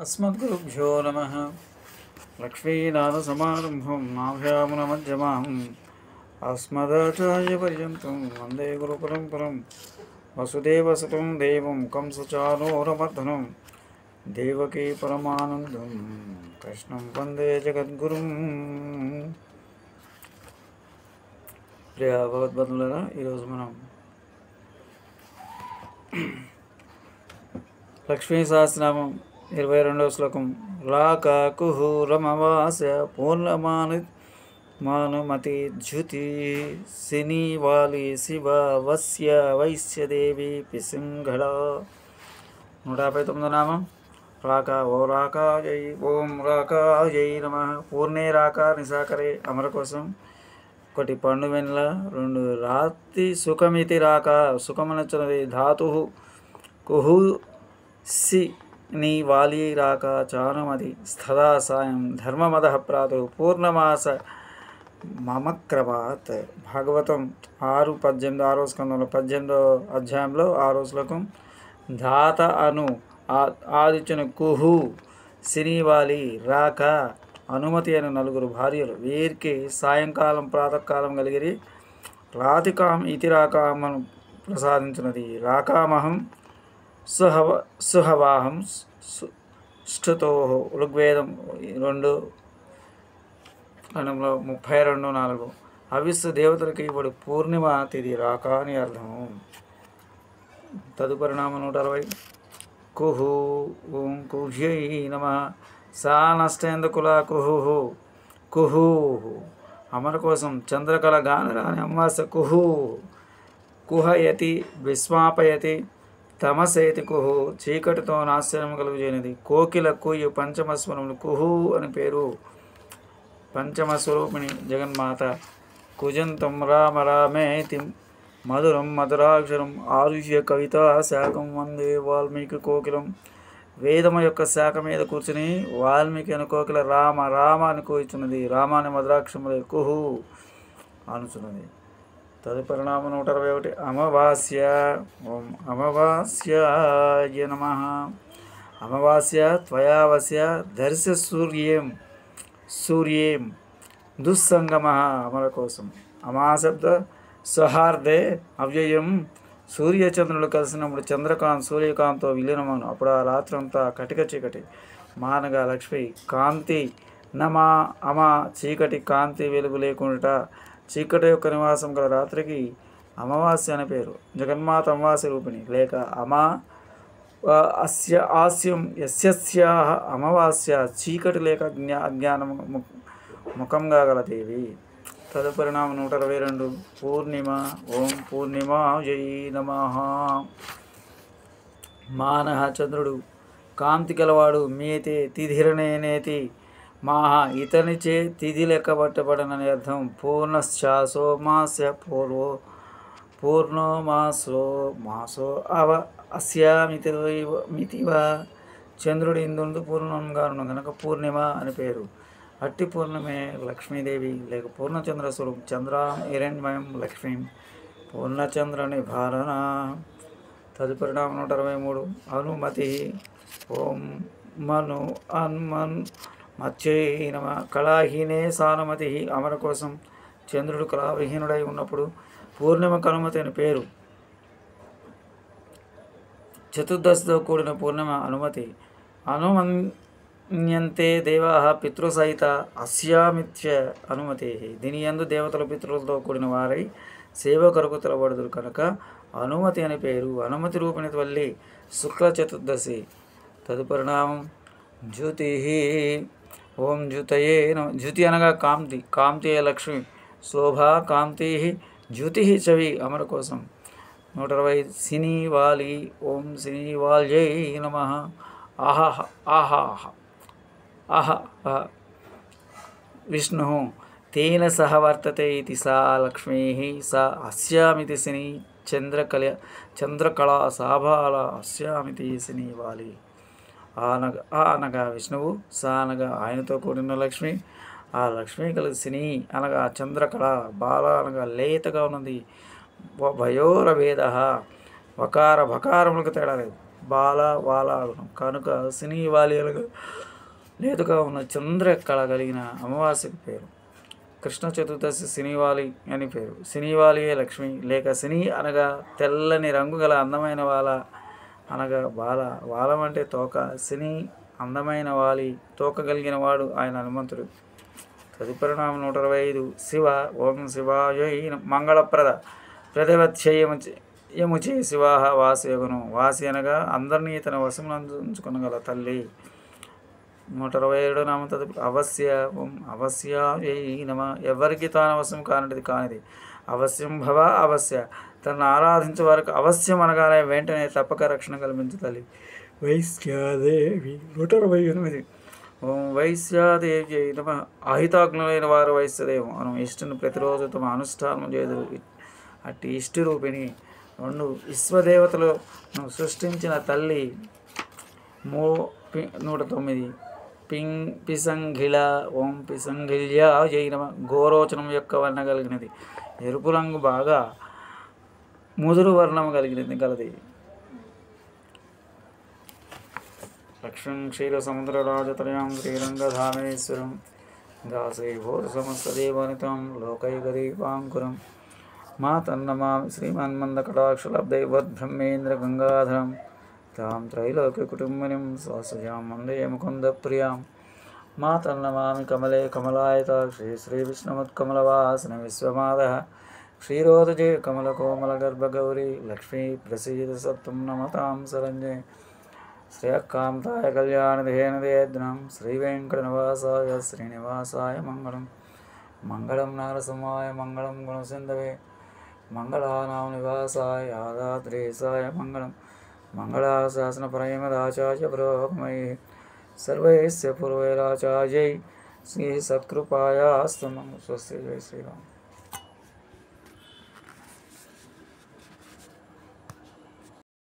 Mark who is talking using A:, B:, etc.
A: अस्मद्गुरुभ्यो नमः। लक्ष्मीनाथसमारम्भं नाभ्यामुनमध्यमाम् अस्मदाचार्यपर्यन्तं वन्दे गुरुपरम्परं। वसुदेवसुतं देवं कंसचाणूरमर्दनं देवकी परमानन्दं कृष्णं वन्दे जगद्गुरुं। ప్రియ భగవద్బంధువులారా, ఈరోజు మనం లక్ష్మీ సహస్రనామం 22వ శ్లోకం. రాక కుహురమవాస పూర్ణమానుమతి జ్యుతి సినీవాలి శివ వస్య వైశ్యదేవి పిసింగళ. 159వ నామం. రాక ఓ రాకా జై, ఓం రాకా జై నమ. పూర్ణే రాక నిశాకరే అమర కోసం. 1 పండు వెన్నెల, 2 రాత్రి సుఖమితి రాక సుఖమనొచ్చినది ధాతు కుహు సి నీ వాలి రాక చానుమతి స్థదా సాయం ధర్మమద ప్రాతు పూర్ణమాస మమక్రమాత్. భాగవతం 6:18 6వ స్కందంలో 18వ అధ్యాయంలో 6వ శ్లోకం. ధాత అను ఆదిత్యుని కుహు సినివాలి రాక అనుమతి అయిన 4 భార్యలు. వీరికి సాయంకాలం ప్రాతకాలం కలిగిరి. రాతికాం ఇతి రాకామను ప్రసాదించినది. రాకామహం సుహవాహం ష్ఠుతో. ఋగ్వేదం 2:32-4. హవిస్సు దేవతలకి ఇప్పుడు పూర్ణిమ తిథి రాక అని అర్థము. తదుపరి నామం 160. కుహు ఓం కుహ్యై నమ. సా నష్టేందుకుల కుహు కుహు అమర కోసం. చంద్రకళ గానరాని అమావాస్య కుహు కుహయతి విస్మాపయతి తమసేతి కుహు చీకటితో నాశనం కలుగుచేయనిది. కోకిల కుయ్యు పంచమస్వరములు కుహు అని పేరు. పంచమస్వరూపిణి జగన్మాత. కుజంతం రామ రామేతి మధురం మధురాక్షరం ఆరుష్య కవిత శాఖం వందే వాల్మీకి కోకిలం. వేదము యొక్క శాఖ మీద కూర్చుని వాల్మీకి అని కోకిల రామ రామ అని కూర్చున్నది. రామాని మధురాక్షరములే కుహు అనుచున్నది. తదుపరి నామం 161. అమావాస్య ఓం అమావాస్యాయ నమః. అమావాస్య త్వయావస్య దర్శ సూర్యేం దుస్సంగమ అమర కోసం. అమాశబ్ద సౌహార్దే అవ్యయం. సూర్యచంద్రులు కలిసినప్పుడు చంద్రకాంత్ సూర్యకాంత్తో విలీనమను. అప్పుడు ఆ రాత్రి అంతా కటిక చీకటి. మానగా లక్ష్మి కాంతి నమా అమ చీకటి కాంతి వెలుగు లేకుండా చీకటి యొక్క నివాసం గల రాత్రికి అమావాస్య అని పేరు. జగన్మాత అమావాస్య రూపిణి లేక అమా అస్య ఆస్యం యస్యాహ అమావాస్య చీకటి లేక అజ్ఞానం ముఖంగా గల దేవి. తదుపరి నామం 162. పూర్ణిమ ఓం పూర్ణిమ జై నమః. మానః చంద్రుడు కాంతి గలవాడు. మేతే తిథిరనేనేతి మాహ ఇతనిచే తిథి లెక్కబట్టబడనని అర్థం. పూర్ణశ్చాసో మాస్య పూర్ణో మాసో అవ అస్యామితివా. చంద్రుడు ఇందుందు పూర్ణంగా ఉన్న కనుక పూర్ణిమ అని పేరు. అట్టి పూర్ణమే లక్ష్మీదేవి లేక పూర్ణచంద్ర స్వరూపం. చంద్రాం హిరణ్మయం లక్ష్మీం పూర్ణచంద్రని భారణ. తదుపరి నామం 163. అనుమతి ఓం మను అన్మన్ మత్స్యై నమ. కళాహీనే సానుమతి అమర కోసం. చంద్రుడు కళావిహీనుడై ఉన్నప్పుడు పూర్ణిమకు అనుమతి అని పేరు. చతుర్దశితో కూడిన పూర్ణిమ అనుమతి. అనుమన్యంతే దేవా పితృసహిత అస్యామిత్య అనుమతి. దీని యందు దేవతల పితృలతో కూడిన వారై సేవ కొరకు తెలబడుదురు కనుక అనుమతి అని పేరు. అనుమతి రూపిణి వల్లి శుక్ల చతుర్దశి. తదుపరి నామం జ్యోతి ఓం జ్యుతయే నమ. జ్యుతి అనగా కాంతి. కాంతి లక్ష్మి. శోభ కాంతి జ్యుతి చవి అమర కోసం. 120. సినీవాలి ఓం సినీవాల్యై నమ. ఆహ ఆహ ఆహ విష్ణు తేన సహ వర్తతే ఇది సా లక్ష్మీ సా అస్యామితి సిని చంద్రకళ సాబాల అస్యామితి సినీవాలి. అనగా విష్ణువు, సా అనగా ఆయనతో కూడిన లక్ష్మి, ఆ లక్ష్మి కలిసి సిని అనగా చంద్రకళ, బాల అనగా లేతగా ఉన్నది. భయోరభేద వకార భకారములకు తేడా లేదు. బాల వాలాగుణం కనుక సినీ వాలియలుగా లేదుగా ఉన్న చంద్రకళ కలిగిన అమావాస్యకు పేరు. కృష్ణ చతుర్దశి సినీవాలి అని పేరు. సినీవాలియే లక్ష్మి లేక సినీ అనగా తెల్లని రంగు గల అందమైన వాల అనగా బాల. వాలం అంటే తోక. సినీ అందమైన వాలి తోక కలిగిన వాడు ఆయన హనుమంతుడు. తదుపరి నామం 125 శివ. ఓం శివాయ మంగళప్రద ప్రతివత్యయముచే శివాహ వాసియగును. వాసి అనగా అందరినీ తన వశమునందుకొనగల తల్లి. 127 నామం తదుపరి అవశ్య. ఓం అవశ్యాయ నమ. ఎవరికి తాను అవశ్యం కానిది కానిది. అవశ్యం భవ అవశ్య. తనను ఆరాధించే వారికి అవశ్యం అనగానే వెంటనే తప్పక రక్షణ కల్పించు తల్లి. వైశ్యాదేవి. 128 ఓం వైశ్యాదేవి నమ. అహితాగ్నులైన వారు వైశ్యదేవం అను ఇష్టుని ప్రతిరోజు తమ అనుష్ఠానం చేదురు. అట్టి ఇష్టి రూపిణి 2 విశ్వదేవతలను సృష్టించిన తల్లి. 109 పిసంగిళ. ఓం పిసంగిళ్యా జై నమ. గోరోచనం యొక్క వర్ణ కలిగినది. ఎరుపు రంగు బాగా ముదురు వర్ణం కలిగినది గలది. లక్ష్మీం క్షీర సముద్రరాజతనయాం శ్రీరంగధామేశ్వరం దాసైభూత సమస్తదేవనితం లోకైకదీపాంకురం మా తన్నమామి శ్రీమన్మందకటాక్షలబ్దైవద్బ్రహ్మేంద్ర గంగాధరం తాం త్రైలోక్య కుటుంబినిం స్వసజాం వందే ముకుంద ప్రియాం మా తన్నమామి కమలే కమలాయతాక్షి శ్రీ విష్ణుమత్కమలవాసన విశ్వమాద క్షీరోదజే కమలకోమలగర్భగౌరీ లక్ష్మీ ప్రసీద సత్వం నమతాం శరణ్యే శ్రేయకాంతాయ కళ్యాణధేనదేద్నం శ్రీవేంకటనివాసాయ శ్రీనివాసాయ మంగళం. మంగళం నరసింహాయ మంగళం గుణసింధవే మంగళానాం నివాసాయ యాదాద్రీసాయ మంగళం. మంగళాశాసనపరమదాచార్య పురోగమై సర్వైస్య పూర్వైరాచార్యై శ్రీ సత్కృపాయాస్తు. స్వస్తి. జై శ్రీరామ్.